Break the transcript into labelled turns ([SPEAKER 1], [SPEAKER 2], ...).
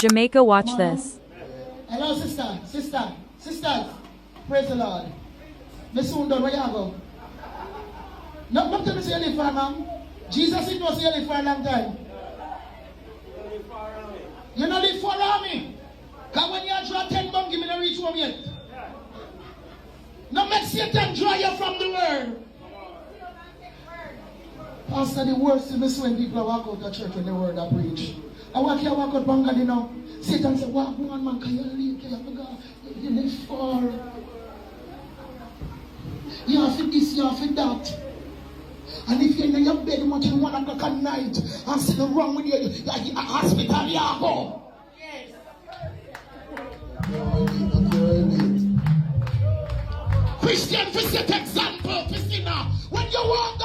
[SPEAKER 1] Jamaica, watch this.
[SPEAKER 2] Hello, sisters. Praise the Lord. Me soon done, where you go? Not to me say you live for a man. Jesus, it was you live for a long time. You don't live for me. Because when you draw 10 bomb, give me the reach home yet. No make Satan draw you from the word. Pastor, the worst is when people walk out of church when the word I preach. I walk out Bangadi now. Satan said, walk one man, can you leave? You live for. You have to this, you have to that. And if you're in your bed watching 1 o'clock at night and something wrong with you, you're hospital, you go. Yes. Christian, for set example, Christina, when you walk